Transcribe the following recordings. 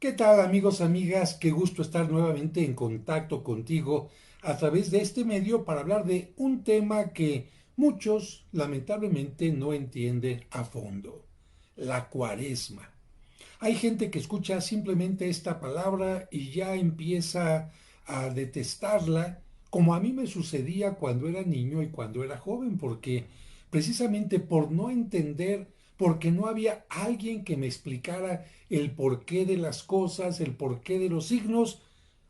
¿Qué tal amigos, amigas? Qué gusto estar nuevamente en contacto contigo a través de este medio para hablar de un tema que muchos lamentablemente no entienden a fondo, la cuaresma. Hay gente que escucha simplemente esta palabra y ya empieza a detestarla, como a mí me sucedía cuando era niño y cuando era joven, porque precisamente por no entender, porque no había alguien que me explicara el porqué de las cosas, el porqué de los signos,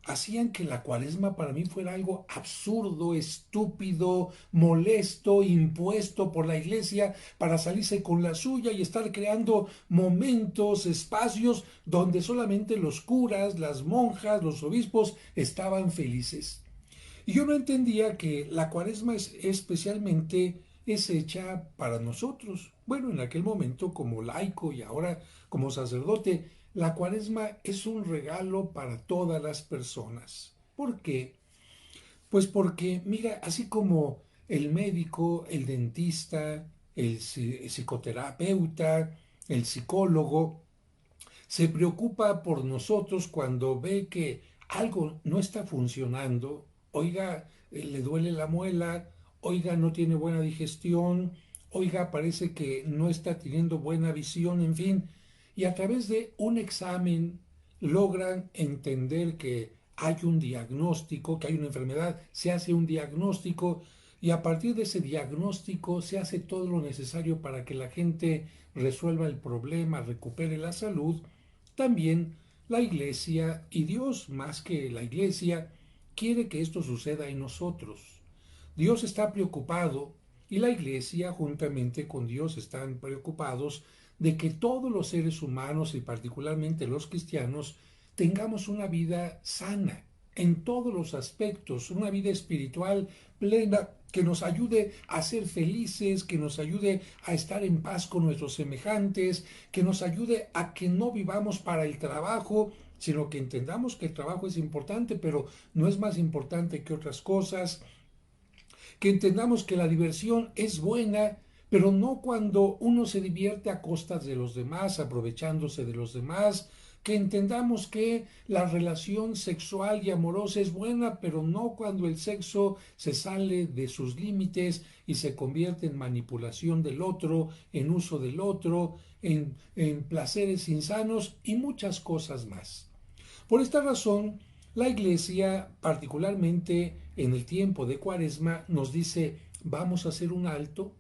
hacían que la cuaresma para mí fuera algo absurdo, estúpido, molesto, impuesto por la iglesia para salirse con la suya y estar creando momentos, espacios donde solamente los curas, las monjas, los obispos estaban felices. Y yo no entendía que la cuaresma es hecha para nosotros. Bueno, en aquel momento como laico y ahora como sacerdote, la cuaresma es un regalo para todas las personas. ¿Por qué? Pues porque, mira, así como el médico, el dentista, el psicoterapeuta, el psicólogo, se preocupa por nosotros cuando ve que algo no está funcionando, oiga, le duele la muela, oiga, no tiene buena digestión, oiga, parece que no está teniendo buena visión, en fin, y a través de un examen logran entender que hay un diagnóstico, que hay una enfermedad, se hace un diagnóstico y a partir de ese diagnóstico se hace todo lo necesario para que la gente resuelva el problema, recupere la salud. También la Iglesia, y Dios más que la Iglesia, quiere que esto suceda en nosotros. Dios está preocupado y la Iglesia, juntamente con Dios, están preocupados de que todos los seres humanos y particularmente los cristianos tengamos una vida sana en todos los aspectos, una vida espiritual plena que nos ayude a ser felices, que nos ayude a estar en paz con nuestros semejantes, que nos ayude a que no vivamos para el trabajo, sino que entendamos que el trabajo es importante, pero no es más importante que otras cosas, que entendamos que la diversión es buena, pero no cuando uno se divierte a costas de los demás, aprovechándose de los demás, que entendamos que la relación sexual y amorosa es buena, pero no cuando el sexo se sale de sus límites y se convierte en manipulación del otro, en uso del otro, en placeres insanos y muchas cosas más. Por esta razón, la Iglesia, particularmente en el tiempo de Cuaresma, nos dice, vamos a hacer un alto,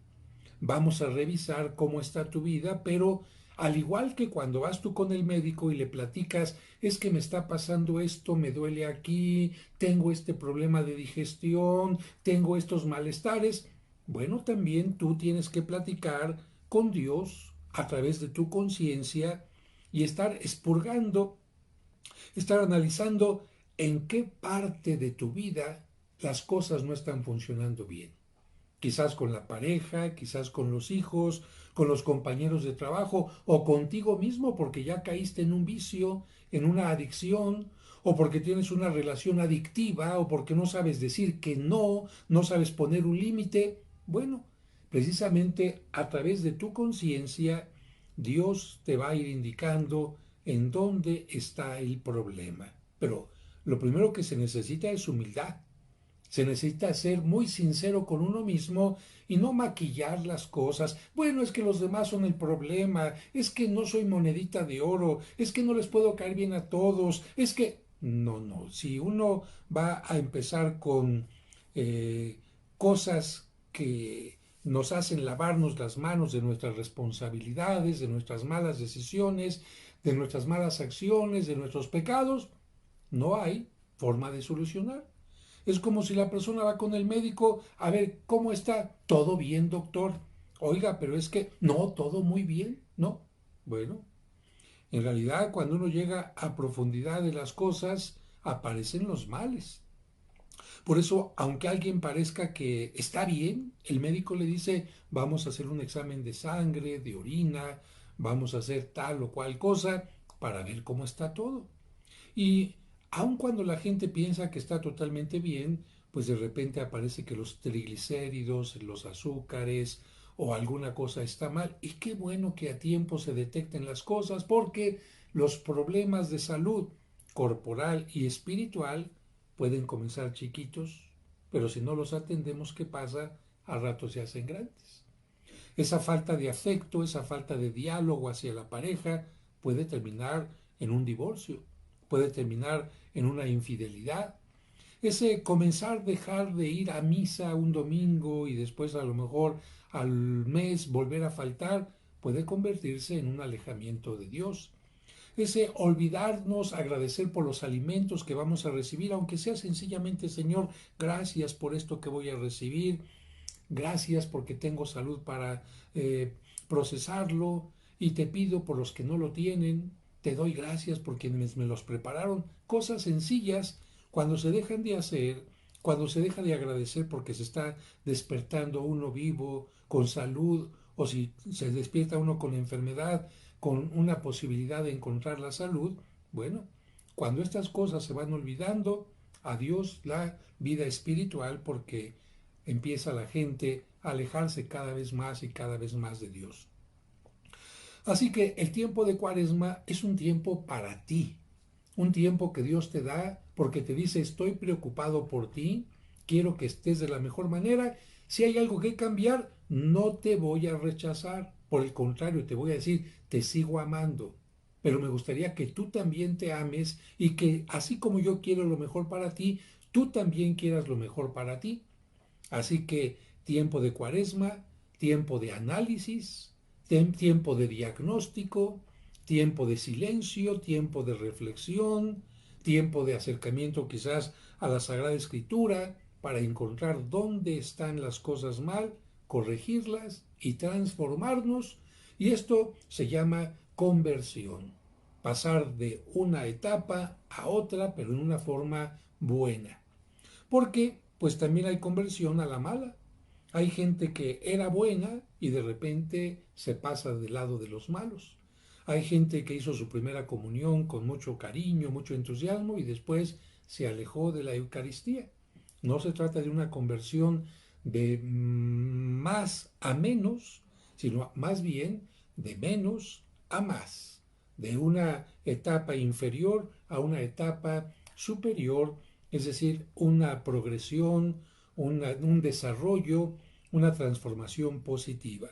vamos a revisar cómo está tu vida, pero al igual que cuando vas tú con el médico y le platicas, es que me está pasando esto, me duele aquí, tengo este problema de digestión, tengo estos malestares, bueno, también tú tienes que platicar con Dios a través de tu conciencia y estar expurgando, estar analizando en qué parte de tu vida las cosas no están funcionando bien. Quizás con la pareja, quizás con los hijos, con los compañeros de trabajo o contigo mismo porque ya caíste en un vicio, en una adicción, o porque tienes una relación adictiva, o porque no sabes decir que no, no sabes poner un límite. Bueno, precisamente a través de tu conciencia, Dios te va a ir indicando en dónde está el problema. Pero lo primero que se necesita es humildad. Se necesita ser muy sincero con uno mismo y no maquillar las cosas. Bueno, es que los demás son el problema, es que no soy monedita de oro, es que no les puedo caer bien a todos, es que... No, no, si uno va a empezar con eh, cosas que nos hacen lavarnos las manos de nuestras responsabilidades, de nuestras malas decisiones, de nuestras malas acciones, de nuestros pecados, no hay forma de solucionar. Es como si la persona va con el médico a ver cómo está. Todo bien, doctor. Oiga, pero es que no, todo muy bien, ¿no? Bueno, en realidad cuando uno llega a profundidad de las cosas, aparecen los males. Por eso, aunque alguien parezca que está bien, el médico le dice, vamos a hacer un examen de sangre, de orina, vamos a hacer tal o cual cosa para ver cómo está todo. Y aun cuando la gente piensa que está totalmente bien, pues de repente aparece que los triglicéridos, los azúcares o alguna cosa está mal. Y qué bueno que a tiempo se detecten las cosas porque los problemas de salud corporal y espiritual pueden comenzar chiquitos, pero si no los atendemos, ¿qué pasa? Al rato se hacen grandes. Esa falta de afecto, esa falta de diálogo hacia la pareja puede terminar en un divorcio, puede terminar en una infidelidad. Ese comenzar a dejar de ir a misa un domingo y después a lo mejor al mes volver a faltar puede convertirse en un alejamiento de Dios. Ese olvidarnos, agradecer por los alimentos que vamos a recibir, aunque sea sencillamente, Señor, gracias por esto que voy a recibir, gracias porque tengo salud para procesarlo y te pido por los que no lo tienen, te doy gracias por quienes me los prepararon. Cosas sencillas cuando se dejan de hacer, cuando se deja de agradecer porque se está despertando uno vivo, con salud, o si se despierta uno con enfermedad, con una posibilidad de encontrar la salud, bueno, cuando estas cosas se van olvidando, adiós la vida espiritual porque empieza la gente a alejarse cada vez más y cada vez más de Dios. Así que el tiempo de Cuaresma es un tiempo para ti, un tiempo que Dios te da porque te dice estoy preocupado por ti, quiero que estés de la mejor manera, si hay algo que cambiar, no te voy a rechazar, por el contrario, te voy a decir, te sigo amando, pero me gustaría que tú también te ames y que así como yo quiero lo mejor para ti, tú también quieras lo mejor para ti. Así que tiempo de Cuaresma, tiempo de análisis, tiempo de diagnóstico, tiempo de silencio, tiempo de reflexión, tiempo de acercamiento quizás a la Sagrada Escritura para encontrar dónde están las cosas mal, corregirlas y transformarnos. Y esto se llama conversión. Pasar de una etapa a otra, pero en una forma buena. Porque pues también hay conversión a la mala. Hay gente que era buena y de repente se pasa del lado de los malos. Hay gente que hizo su primera comunión con mucho cariño, mucho entusiasmo y después se alejó de la Eucaristía. No se trata de una conversión de más a menos, sino más bien de menos a más, de una etapa inferior a una etapa superior, es decir, una progresión, un desarrollo, una transformación positiva.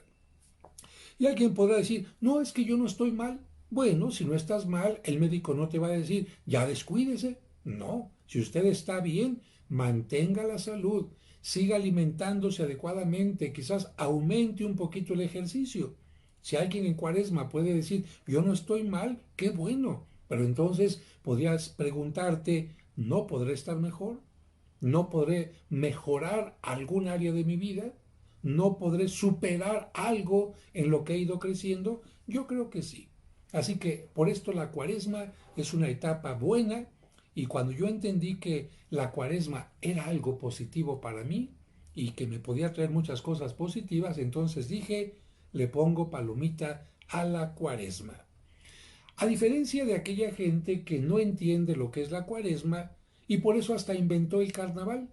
Y alguien podrá decir, no, es que yo no estoy mal. Bueno, si no estás mal, el médico no te va a decir, ya descuídese. No, si usted está bien, mantenga la salud, siga alimentándose adecuadamente, quizás aumente un poquito el ejercicio. Si alguien en Cuaresma puede decir, yo no estoy mal, qué bueno. Pero entonces podrías preguntarte, ¿no podré estar mejor? ¿No podré mejorar algún área de mi vida? ¿No podré superar algo en lo que he ido creciendo? Yo creo que sí. Así que por esto la Cuaresma es una etapa buena y cuando yo entendí que la Cuaresma era algo positivo para mí y que me podía traer muchas cosas positivas, entonces dije, le pongo palomita a la Cuaresma. A diferencia de aquella gente que no entiende lo que es la Cuaresma y por eso hasta inventó el carnaval.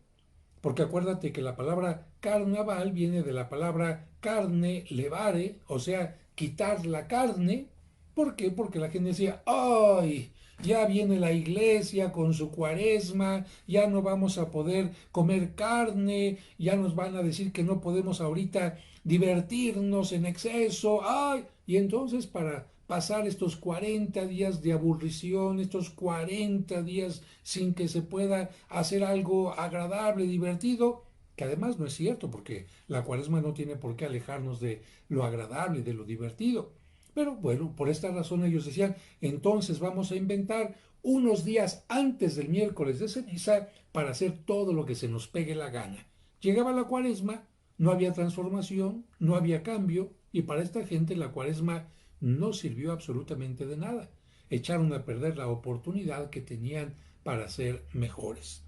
Porque acuérdate que la palabra carnaval viene de la palabra carne, levare, o sea, quitar la carne. ¿Por qué? Porque la gente decía, ¡ay! Ya viene la iglesia con su Cuaresma, ya no vamos a poder comer carne, ya nos van a decir que no podemos ahorita divertirnos en exceso, ¡ay! Y entonces para pasar estos 40 días de aburrición, estos 40 días sin que se pueda hacer algo agradable, divertido, que además no es cierto, porque la Cuaresma no tiene por qué alejarnos de lo agradable, de lo divertido. Pero bueno, por esta razón ellos decían, entonces vamos a inventar unos días antes del miércoles de ceniza para hacer todo lo que se nos pegue la gana. Llegaba la Cuaresma, no había transformación, no había cambio, y para esta gente la Cuaresma no sirvió absolutamente de nada. Echaron a perder la oportunidad que tenían para ser mejores.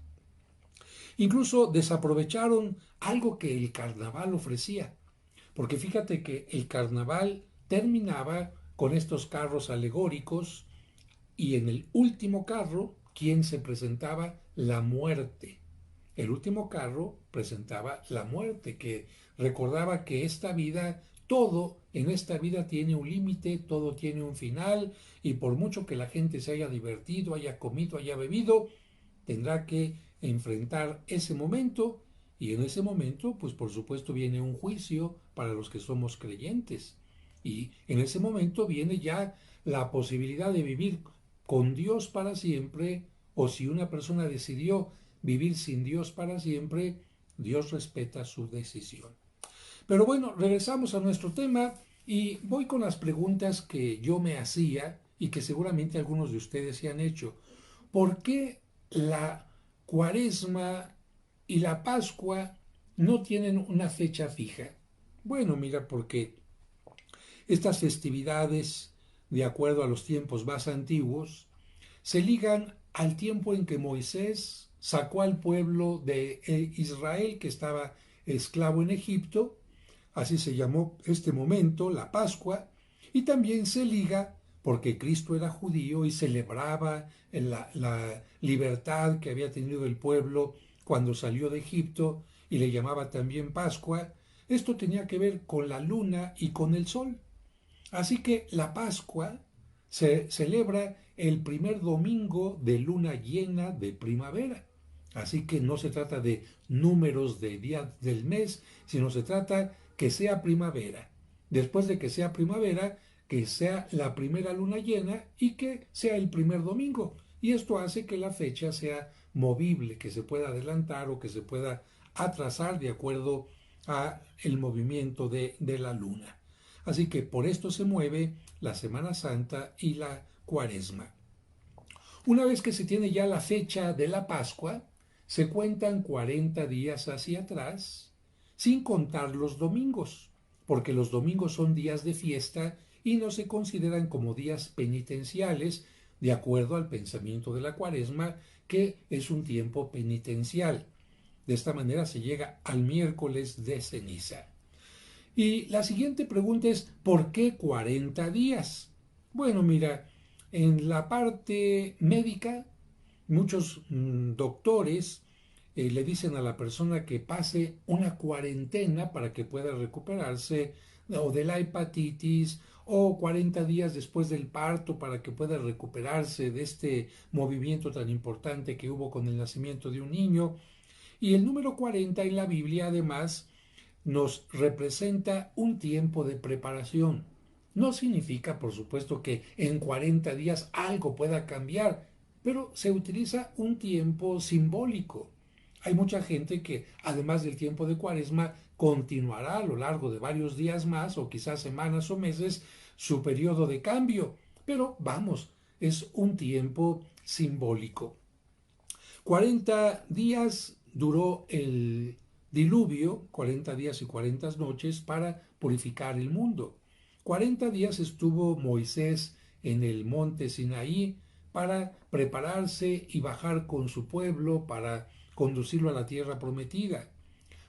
Incluso desaprovecharon algo que el carnaval ofrecía, porque fíjate que el carnaval terminaba con estos carros alegóricos y en el último carro, ¿quién se presentaba? La muerte. El último carro presentaba la muerte, que recordaba que esta vida todo en esta vida tiene un límite, todo tiene un final, y por mucho que la gente se haya divertido, haya comido, haya bebido, tendrá que enfrentar ese momento, y en ese momento, pues por supuesto viene un juicio para los que somos creyentes. Y en ese momento viene ya la posibilidad de vivir con Dios para siempre, o si una persona decidió vivir sin Dios para siempre, Dios respeta su decisión. Pero bueno, regresamos a nuestro tema y voy con las preguntas que yo me hacía y que seguramente algunos de ustedes se han hecho. ¿Por qué la Cuaresma y la Pascua no tienen una fecha fija? Bueno, mira, porque estas festividades, de acuerdo a los tiempos más antiguos, se ligan al tiempo en que Moisés sacó al pueblo de Israel que estaba esclavo en Egipto, así se llamó este momento, la Pascua, y también se liga porque Cristo era judío y celebraba la libertad que había tenido el pueblo cuando salió de Egipto y le llamaba también Pascua. Esto tenía que ver con la luna y con el sol. Así que la Pascua se celebra el primer domingo de luna llena de primavera. Así que no se trata de números de días del mes, sino se trata que sea primavera. Después de que sea primavera, que sea la primera luna llena y que sea el primer domingo. Y esto hace que la fecha sea movible, que se pueda adelantar o que se pueda atrasar de acuerdo a el movimiento de la luna. Así que por esto se mueve la Semana Santa y la Cuaresma. Una vez que se tiene ya la fecha de la Pascua, se cuentan 40 días hacia atrás, sin contar los domingos, porque los domingos son días de fiesta y no se consideran como días penitenciales, de acuerdo al pensamiento de la Cuaresma, que es un tiempo penitencial. De esta manera se llega al miércoles de ceniza. Y la siguiente pregunta es, ¿por qué 40 días? Bueno, mira, en la parte médica, muchos doctores le dicen a la persona que pase una cuarentena para que pueda recuperarse o de la hepatitis o 40 días después del parto para que pueda recuperarse de este movimiento tan importante que hubo con el nacimiento de un niño. Y el número 40 en la Biblia además nos representa un tiempo de preparación. No significa, por supuesto, que en 40 días algo pueda cambiar, pero se utiliza un tiempo simbólico. Hay mucha gente que, además del tiempo de Cuaresma, continuará a lo largo de varios días más, o quizás semanas o meses, su periodo de cambio. Pero vamos, es un tiempo simbólico. 40 días duró el diluvio, 40 días y 40 noches para purificar el mundo. 40 días estuvo Moisés en el monte Sinaí para prepararse y bajar con su pueblo para conducirlo a la tierra prometida.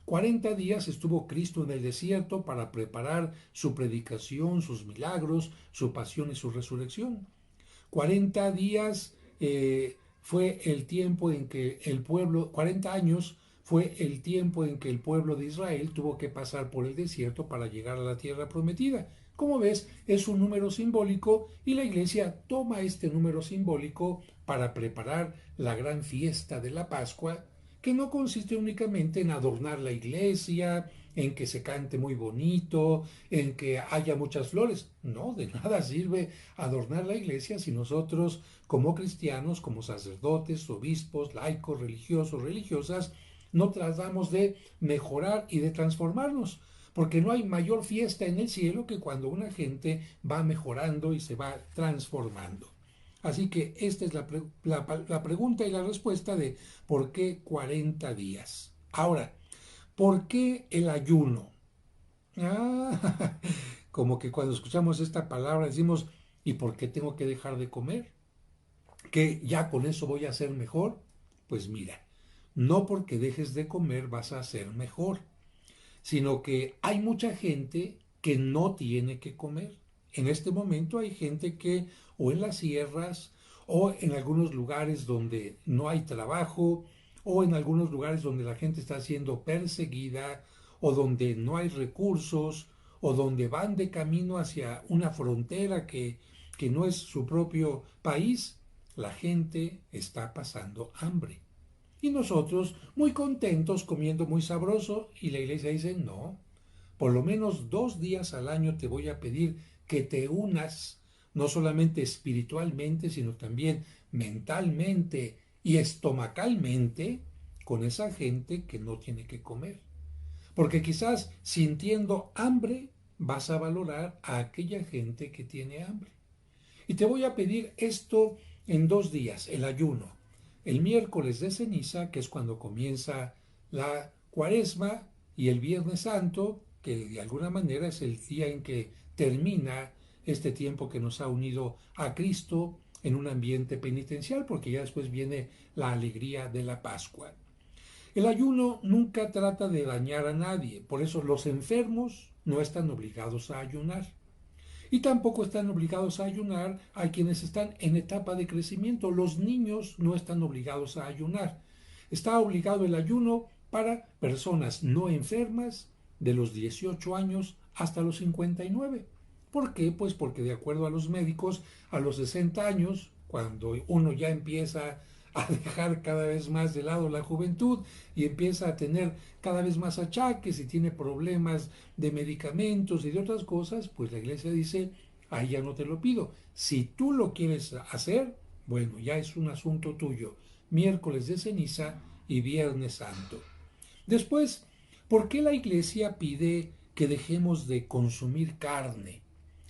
40 días estuvo Cristo en el desierto para preparar su predicación, sus milagros, su pasión y su resurrección. 40 días fue el tiempo en que el pueblo, 40 años fue el tiempo en que el pueblo de Israel tuvo que pasar por el desierto para llegar a la tierra prometida. Como ves, es un número simbólico y la iglesia toma este número simbólico para preparar la gran fiesta de la Pascua, que no consiste únicamente en adornar la iglesia, en que se cante muy bonito, en que haya muchas flores. No, de nada sirve adornar la iglesia si nosotros, como cristianos, como sacerdotes, obispos, laicos, religiosos, religiosas, no tratamos de mejorar y de transformarnos. Porque no hay mayor fiesta en el cielo que cuando una gente va mejorando y se va transformando. Así que esta es la pregunta y la respuesta de por qué 40 días. Ahora, ¿por qué el ayuno? Ah, como que cuando escuchamos esta palabra decimos, ¿y por qué tengo que dejar de comer? ¿Que ya con eso voy a ser mejor? Pues mira, no porque dejes de comer vas a ser mejor, sino que hay mucha gente que no tiene que comer. En este momento hay gente que o en las sierras o en algunos lugares donde no hay trabajo o en algunos lugares donde la gente está siendo perseguida o donde no hay recursos o donde van de camino hacia una frontera que no es su propio país, la gente está pasando hambre. Y nosotros muy contentos comiendo muy sabroso y la iglesia dice, no, por lo menos 2 días al año te voy a pedir que te unas, no solamente espiritualmente, sino también mentalmente y estomacalmente con esa gente que no tiene que comer. Porque quizás sintiendo hambre vas a valorar a aquella gente que tiene hambre. Y te voy a pedir esto en 2 días, el ayuno. El miércoles de ceniza, que es cuando comienza la cuaresma, y el viernes santo, que de alguna manera es el día en que termina este tiempo que nos ha unido a Cristo en un ambiente penitencial, porque ya después viene la alegría de la Pascua. El ayuno nunca trata de dañar a nadie, por eso los enfermos no están obligados a ayunar. Y tampoco están obligados a ayunar a quienes están en etapa de crecimiento. Los niños no están obligados a ayunar. Está obligado el ayuno para personas no enfermas de los 18 años hasta los 59. ¿Por qué? Pues porque de acuerdo a los médicos, a los 60 años, cuando uno ya empieza a dejar cada vez más de lado la juventud y empieza a tener cada vez más achaques y tiene problemas de medicamentos y de otras cosas, pues la iglesia dice, ahí ya no te lo pido. Si tú lo quieres hacer, bueno, ya es un asunto tuyo. Miércoles de ceniza y viernes santo. Después, ¿por qué la iglesia pide que dejemos de consumir carne?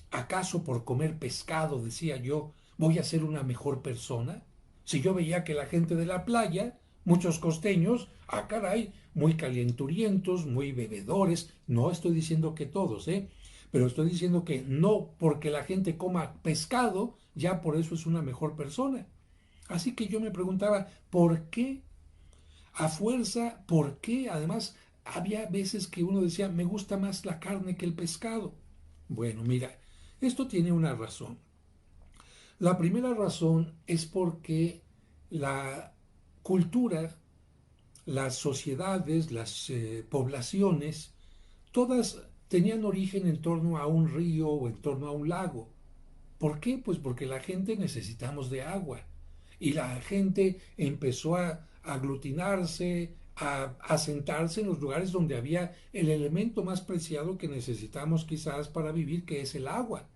¿Acaso por comer pescado, decía yo, voy a ser una mejor persona? Si yo veía que la gente de la playa, muchos costeños, caray, muy calenturientos, muy bebedores, no estoy diciendo que todos, pero estoy diciendo que no porque la gente coma pescado, ya por eso es una mejor persona. Así que yo me preguntaba, ¿por qué? A fuerza, ¿por qué? Además, había veces que uno decía, me gusta más la carne que el pescado. Bueno, mira, esto tiene una razón. La primera razón es porque la cultura, las sociedades, las poblaciones, todas tenían origen en torno a un río o en torno a un lago. ¿Por qué? Pues porque la gente necesitamos de agua. Y la gente empezó a aglutinarse, a asentarse en los lugares donde había el elemento más preciado que necesitamos quizás para vivir, que es el agua.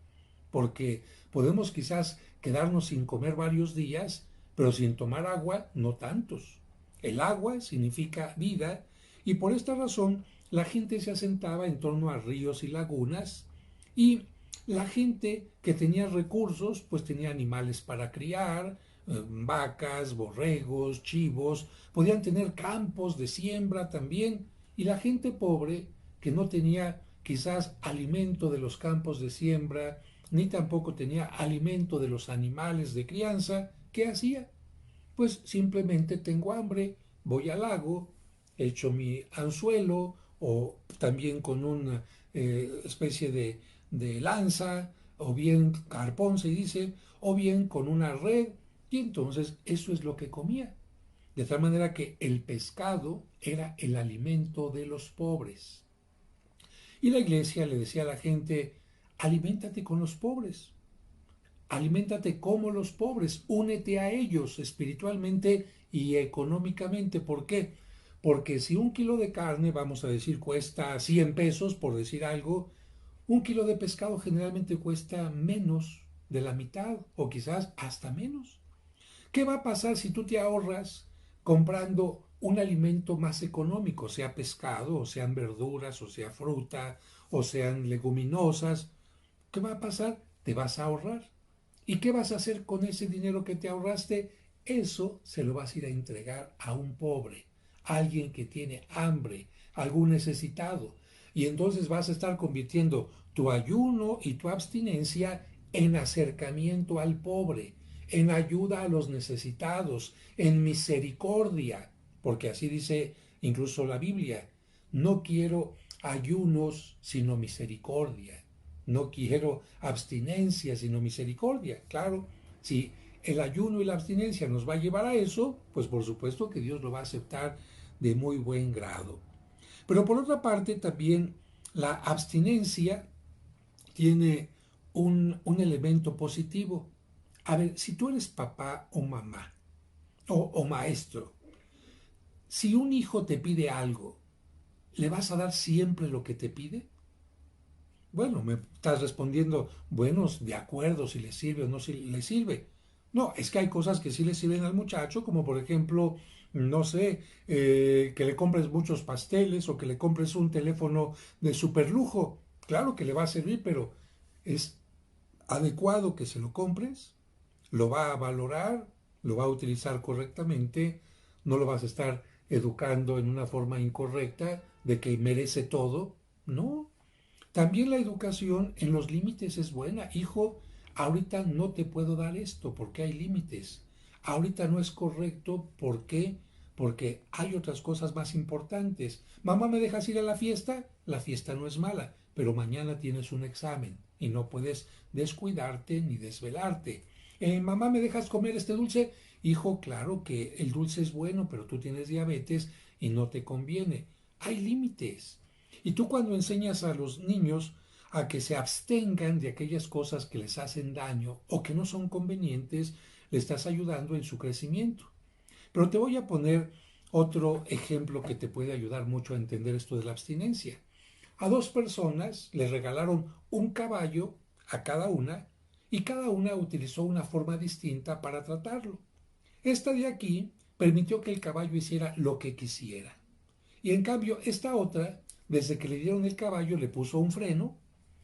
Porque podemos quizás quedarnos sin comer varios días, pero sin tomar agua no tantos. El agua significa vida y por esta razón la gente se asentaba en torno a ríos y lagunas y la gente que tenía recursos pues tenía animales para criar, vacas, borregos, chivos, podían tener campos de siembra también y la gente pobre que no tenía quizás alimento de los campos de siembra, ni tampoco tenía alimento de los animales de crianza, ¿qué hacía? Pues simplemente tengo hambre, voy al lago, echo mi anzuelo o también con una especie de lanza, o bien carpón se dice, o bien con una red, y entonces eso es lo que comía. De tal manera que el pescado era el alimento de los pobres. Y la iglesia le decía a la gente, aliméntate con los pobres, aliméntate como los pobres, únete a ellos espiritualmente y económicamente. ¿Por qué? Porque si 1 kilo de carne, vamos a decir, cuesta 100 pesos, por decir algo, 1 kilo de pescado generalmente cuesta menos de la mitad o quizás hasta menos. ¿Qué va a pasar si tú te ahorras comprando un alimento más económico, sea pescado, o sean verduras, o sea fruta, o sean leguminosas? ¿Qué va a pasar? Te vas a ahorrar. ¿Y qué vas a hacer con ese dinero que te ahorraste? Eso se lo vas a ir a entregar a un pobre, a alguien que tiene hambre, algún necesitado. Y entonces vas a estar convirtiendo tu ayuno y tu abstinencia en acercamiento al pobre, en ayuda a los necesitados, en misericordia, porque así dice incluso la Biblia. No quiero ayunos, sino misericordia. No quiero abstinencia, sino misericordia. Claro, si el ayuno y la abstinencia nos va a llevar a eso, pues por supuesto que Dios lo va a aceptar de muy buen grado. Pero por otra parte también La abstinencia tiene un elemento positivo. A ver, si tú eres papá o mamá o maestro, si un hijo te pide algo, ¿le vas a dar siempre lo que te pide? Bueno, me estás respondiendo, bueno, de acuerdo, si le sirve o no si le sirve. No, es que hay cosas que sí le sirven al muchacho, como por ejemplo, no sé, que le compres muchos pasteles o que le compres un teléfono de super lujo. Claro que le va a servir, pero es adecuado que se lo compres, lo va a valorar, lo va a utilizar correctamente, no lo vas a estar educando en una forma incorrecta de que merece todo. No, también la educación en los límites es buena. Hijo, ahorita no te puedo dar esto porque hay límites. Ahorita no es correcto. ¿Por qué? Porque hay otras cosas más importantes. Mamá, ¿me dejas ir a la fiesta? La fiesta no es mala, pero mañana tienes un examen y no puedes descuidarte ni desvelarte. Mamá, ¿me dejas comer este dulce? Hijo, claro que el dulce es bueno, pero tú tienes diabetes y no te conviene. Hay límites. Y tú cuando enseñas a los niños a que se abstengan de aquellas cosas que les hacen daño o que no son convenientes, le estás ayudando en su crecimiento. Pero te voy a poner otro ejemplo que te puede ayudar mucho a entender esto de la abstinencia. A dos personas les regalaron un caballo a cada una y cada una utilizó una forma distinta para tratarlo. Esta de aquí permitió que el caballo hiciera lo que quisiera. Y en cambio, esta otra, desde que le dieron el caballo, le puso un freno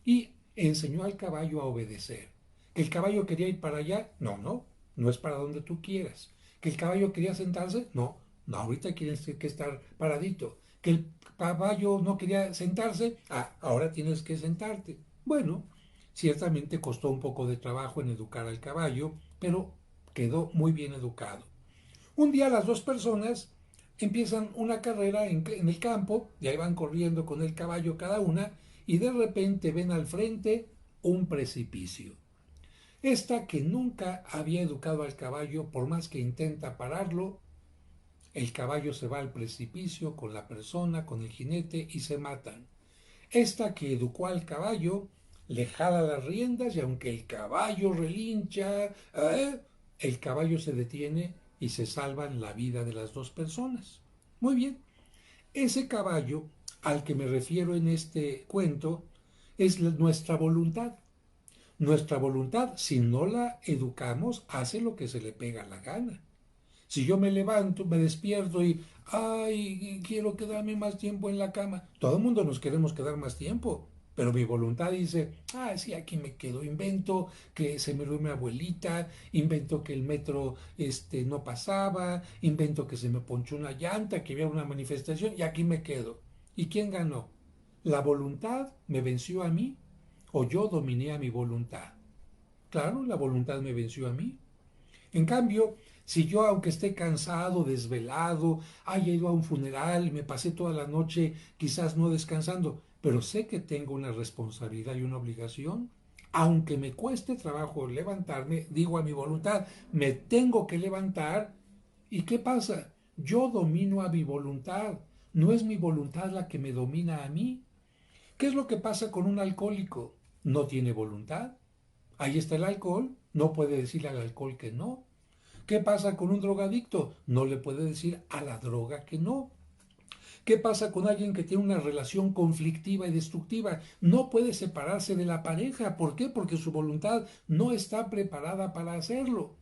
y enseñó al caballo a obedecer. Que el caballo quería ir para allá, no, no, no es para donde tú quieras. Que el caballo quería sentarse, no, no, ahorita tienes que estar paradito. Que el caballo no quería sentarse, ahora tienes que sentarte. Bueno, ciertamente costó un poco de trabajo en educar al caballo, pero quedó muy bien educado. Un día las dos personas empiezan una carrera en el campo, y ahí van corriendo con el caballo cada una, y de repente ven al frente un precipicio. Esta que nunca había educado al caballo, por más que intenta pararlo, el caballo se va al precipicio con la persona, con el jinete, y se matan. Esta que educó al caballo, le jala las riendas y aunque el caballo relincha, el caballo se detiene y se salvan la vida de las dos personas. Muy bien, ese caballo al que me refiero en este cuento es nuestra voluntad. Nuestra voluntad, si no la educamos, hace lo que se le pega la gana. Si yo me levanto, me despierto y, ay, quiero quedarme más tiempo en la cama. Todo el mundo nos queremos quedar más tiempo. Pero mi voluntad dice, sí, aquí me quedo. Invento que se me duerme mi abuelita, invento que el metro no pasaba, invento que se me ponchó una llanta, que había una manifestación y aquí me quedo. ¿Y quién ganó? ¿La voluntad me venció a mí o yo dominé a mi voluntad? Claro, la voluntad me venció a mí. En cambio, si yo, aunque esté cansado, desvelado, haya ido a un funeral y me pasé toda la noche quizás no descansando, pero sé que tengo una responsabilidad y una obligación, aunque me cueste trabajo levantarme, digo a mi voluntad, me tengo que levantar. ¿Y qué pasa? Yo domino a mi voluntad, no es mi voluntad la que me domina a mí. ¿Qué es lo que pasa con un alcohólico? No tiene voluntad. Ahí está el alcohol, no puede decirle al alcohol que no. ¿Qué pasa con un drogadicto? No le puede decir a la droga que no. ¿Qué pasa con alguien que tiene una relación conflictiva y destructiva? No puede separarse de la pareja. ¿Por qué? Porque su voluntad no está preparada para hacerlo.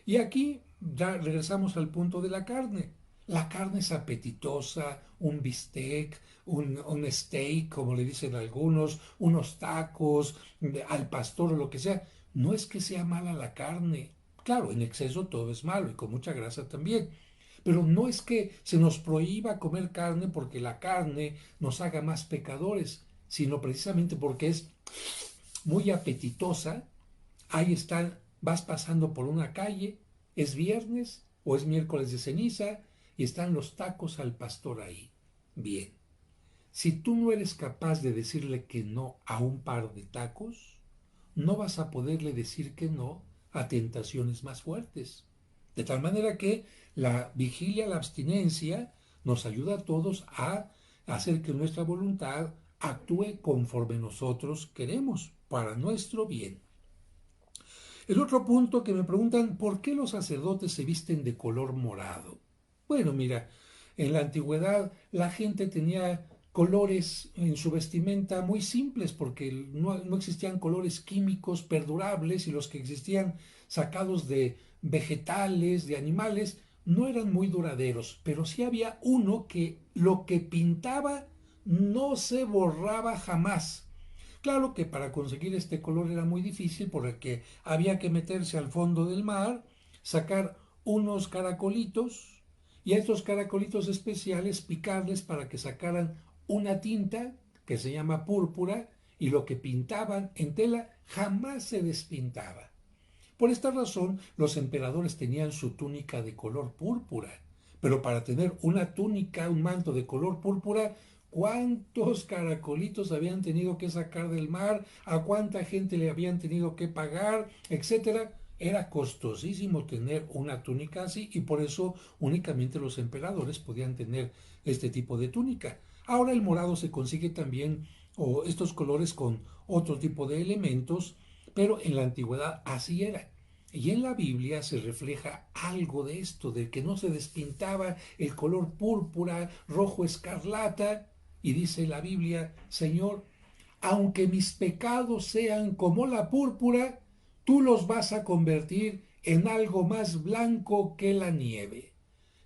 Y aquí ya regresamos al punto de la carne. La carne es apetitosa, un bistec, un steak, como le dicen algunos, unos tacos, al pastor o lo que sea. No es que sea mala la carne. Claro, en exceso todo es malo y con mucha grasa también. Pero no es que se nos prohíba comer carne porque la carne nos haga más pecadores, sino precisamente porque es muy apetitosa. Ahí están, vas pasando por una calle, es viernes o es miércoles de ceniza y están los tacos al pastor ahí. Bien, si tú no eres capaz de decirle que no a un par de tacos, no vas a poderle decir que no a tentaciones más fuertes. De tal manera que la vigilia, la abstinencia, nos ayuda a todos a hacer que nuestra voluntad actúe conforme nosotros queremos, para nuestro bien. El otro punto que me preguntan, ¿por qué los sacerdotes se visten de color morado? Bueno, mira, en la antigüedad la gente tenía colores en su vestimenta muy simples porque no existían colores químicos perdurables y los que existían sacados de vegetales, de animales, no eran muy duraderos, pero sí había uno que lo que pintaba no se borraba jamás. Claro que para conseguir este color era muy difícil porque había que meterse al fondo del mar, sacar unos caracolitos y a estos caracolitos especiales picarles para que sacaran una tinta que se llama púrpura y lo que pintaban en tela jamás se despintaba. Por esta razón, los emperadores tenían su túnica de color púrpura. Pero para tener una túnica, un manto de color púrpura, ¿cuántos caracolitos habían tenido que sacar del mar? ¿A cuánta gente le habían tenido que pagar? Etcétera. Era costosísimo tener una túnica así y por eso únicamente los emperadores podían tener este tipo de túnica. Ahora el morado se consigue también, o estos colores con otro tipo de elementos, pero en la antigüedad así era. Y en la Biblia se refleja algo de esto, de que no se despintaba el color púrpura, rojo escarlata. Y dice la Biblia, Señor, aunque mis pecados sean como la púrpura, tú los vas a convertir en algo más blanco que la nieve.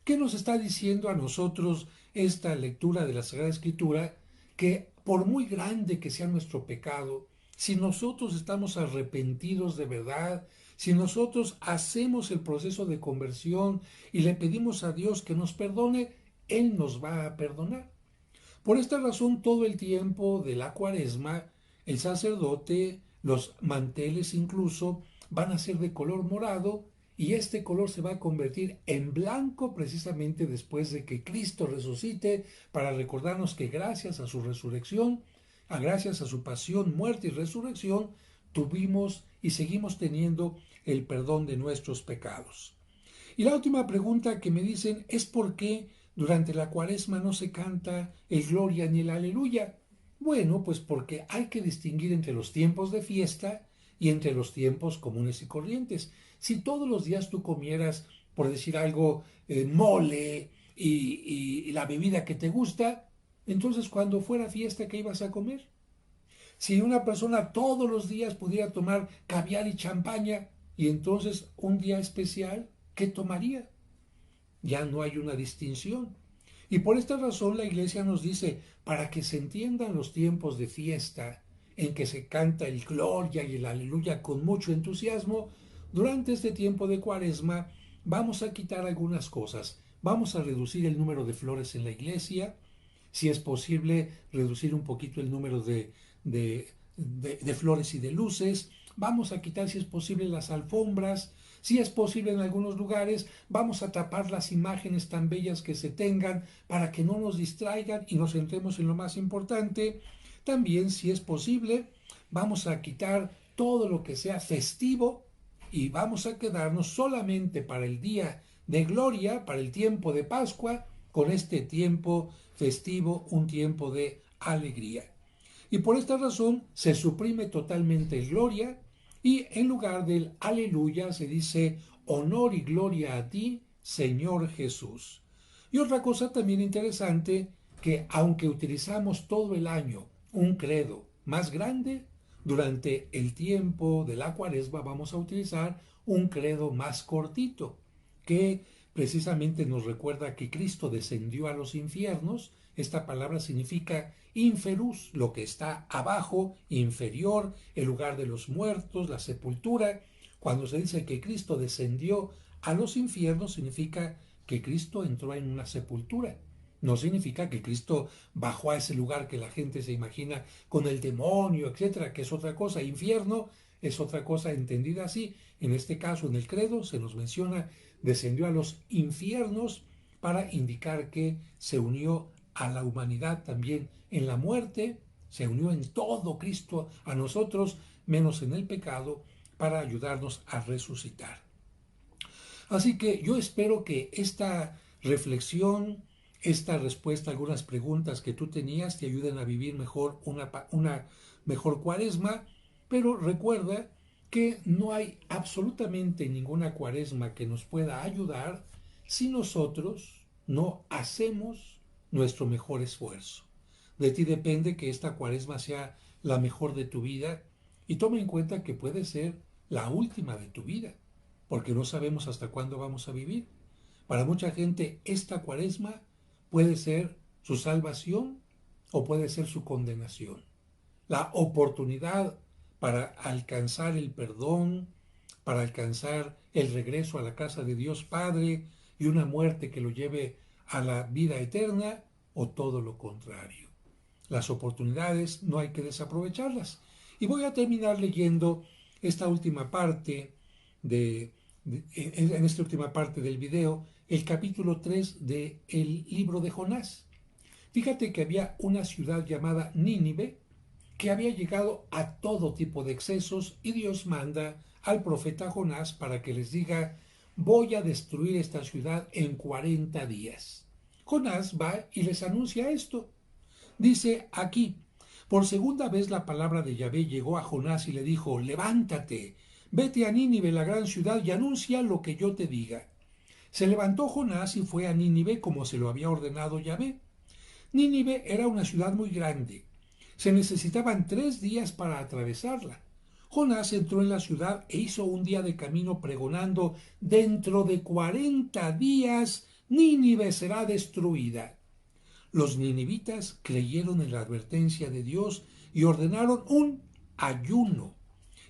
¿Qué nos está diciendo a nosotros esta lectura de la Sagrada Escritura? Que por muy grande que sea nuestro pecado, si nosotros estamos arrepentidos de verdad, si nosotros hacemos el proceso de conversión y le pedimos a Dios que nos perdone, Él nos va a perdonar. Por esta razón, todo el tiempo de la Cuaresma, el sacerdote, los manteles incluso, van a ser de color morado y este color se va a convertir en blanco precisamente después de que Cristo resucite para recordarnos que gracias a su resurrección, gracias a su pasión, muerte y resurrección, tuvimos y seguimos teniendo el perdón de nuestros pecados. Y la última pregunta que me dicen es por qué durante la Cuaresma no se canta el Gloria ni el Aleluya. Bueno, pues porque hay que distinguir entre los tiempos de fiesta y entre los tiempos comunes y corrientes. Si todos los días tú comieras, por decir algo, mole y la bebida que te gusta, entonces cuando fuera fiesta, ¿qué ibas a comer? Si una persona todos los días pudiera tomar caviar y champaña, y entonces un día especial, ¿qué tomaría? Ya no hay una distinción. Y por esta razón la iglesia nos dice, para que se entiendan los tiempos de fiesta en que se canta el gloria y el aleluya con mucho entusiasmo, durante este tiempo de Cuaresma vamos a quitar algunas cosas. Vamos a reducir el número de flores en la iglesia, si es posible reducir un poquito el número de flores y de luces, vamos a quitar si es posible las alfombras, si es posible en algunos lugares, vamos a tapar las imágenes tan bellas que se tengan para que no nos distraigan y nos centremos en lo más importante. También, si es posible, vamos a quitar todo lo que sea festivo y vamos a quedarnos solamente para el día de gloria, para el tiempo de Pascua, con este tiempo festivo, un tiempo de alegría. Y por esta razón se suprime totalmente el gloria y en lugar del aleluya se dice honor y gloria a ti, Señor Jesús. Y otra cosa también interesante, que aunque utilizamos todo el año un credo más grande, durante el tiempo de la Cuaresma vamos a utilizar un credo más cortito, que precisamente nos recuerda que Cristo descendió a los infiernos. Esta palabra significa inferus, lo que está abajo, inferior, el lugar de los muertos, la sepultura. Cuando se dice que Cristo descendió a los infiernos, significa que Cristo entró en una sepultura. No significa que Cristo bajó a ese lugar que la gente se imagina con el demonio, etcétera, que es otra cosa. Infierno es otra cosa entendida así. En este caso, en el credo, se nos menciona descendió a los infiernos para indicar que se unió a la humanidad también en la muerte, se unió en todo Cristo a nosotros, menos en el pecado, para ayudarnos a resucitar. Así que yo espero que esta reflexión, esta respuesta a algunas preguntas que tú tenías te ayuden a vivir mejor una mejor cuaresma, pero recuerda que no hay absolutamente ninguna cuaresma que nos pueda ayudar si nosotros no hacemos nuestro mejor esfuerzo. De ti depende que esta cuaresma sea la mejor de tu vida y toma en cuenta que puede ser la última de tu vida, porque no sabemos hasta cuándo vamos a vivir. Para mucha gente esta cuaresma puede ser su salvación o puede ser su condenación. La oportunidad para alcanzar el perdón, para alcanzar el regreso a la casa de Dios Padre y una muerte que lo lleve a la vida eterna, o todo lo contrario. Las oportunidades no hay que desaprovecharlas. Y voy a terminar leyendo esta última parte en esta última parte del video, el capítulo 3 del libro de Jonás. Fíjate que había una ciudad llamada Nínive que había llegado a todo tipo de excesos y Dios manda al profeta Jonás para que les diga: voy a destruir esta ciudad en 40 días. Jonás va y les anuncia esto. Dice aquí: por segunda vez la palabra de Yahvé llegó a Jonás y le dijo: levántate, vete a Nínive, la gran ciudad, y anuncia lo que yo te diga. Se levantó Jonás y fue a Nínive como se lo había ordenado Yahvé. Nínive era una ciudad muy grande. Se necesitaban 3 días para atravesarla. Jonás entró en la ciudad e hizo un día de camino pregonando: dentro de 40 días Nínive será destruida. Los ninivitas creyeron en la advertencia de Dios y ordenaron un ayuno.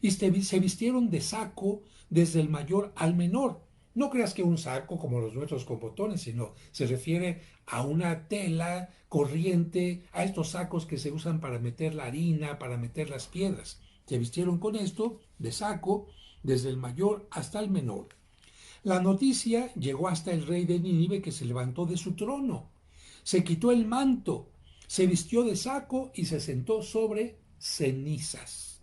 Y se vistieron de saco desde el mayor al menor. No creas que un saco como los nuestros con botones, sino se refiere a una tela corriente, a estos sacos que se usan para meter la harina, para meter las piedras. Se vistieron con esto, de saco, desde el mayor hasta el menor. La noticia llegó hasta el rey de Nínive, que se levantó de su trono. Se quitó el manto, se vistió de saco y se sentó sobre cenizas.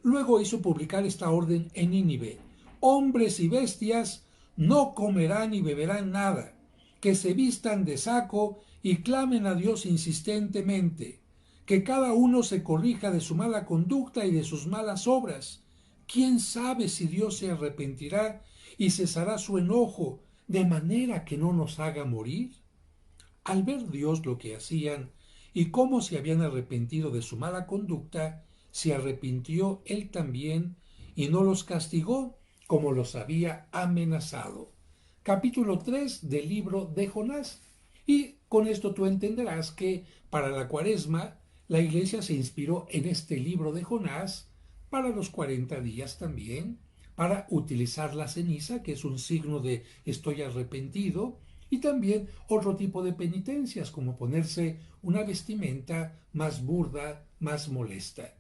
Luego hizo publicar esta orden en Nínive: hombres y bestias no comerán y beberán nada, que se vistan de saco y clamen a Dios insistentemente, que cada uno se corrija de su mala conducta y de sus malas obras. ¿Quién sabe si Dios se arrepentirá y cesará su enojo, de manera que no nos haga morir? Al ver Dios lo que hacían y cómo se habían arrepentido de su mala conducta, se arrepintió él también y no los castigó como los había amenazado. Capítulo 3 del libro de Jonás. Y con esto tú entenderás que para la cuaresma la iglesia se inspiró en este libro de Jonás para los 40 días también, para utilizar la ceniza, que es un signo de estoy arrepentido, y también otro tipo de penitencias, como ponerse una vestimenta más burda, más molesta.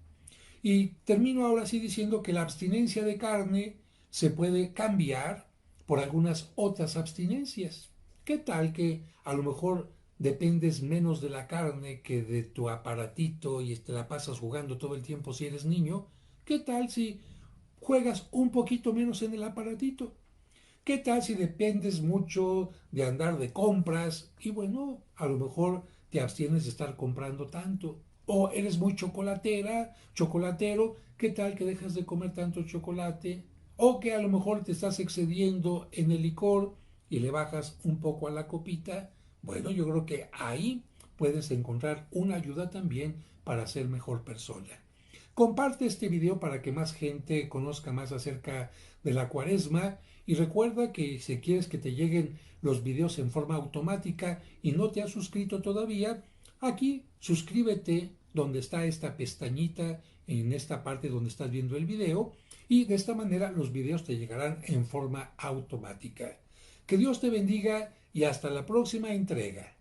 Y termino ahora sí diciendo que la abstinencia de carne se puede cambiar por algunas otras abstinencias. ¿Qué tal que a lo mejor dependes menos de la carne que de tu aparatito y te la pasas jugando todo el tiempo si eres niño? ¿Qué tal si juegas un poquito menos en el aparatito? ¿Qué tal si dependes mucho de andar de compras y bueno, a lo mejor te abstienes de estar comprando tanto? O eres muy chocolatera, chocolatero, ¿qué tal que dejas de comer tanto chocolate? O que a lo mejor te estás excediendo en el licor y le bajas un poco a la copita. Bueno, yo creo que ahí puedes encontrar una ayuda también para ser mejor persona. Comparte este video para que más gente conozca más acerca de la cuaresma y recuerda que si quieres que te lleguen los videos en forma automática y no te has suscrito todavía, aquí suscríbete donde está esta pestañita, en esta parte donde estás viendo el video, y de esta manera los videos te llegarán en forma automática. Que Dios te bendiga y hasta la próxima entrega.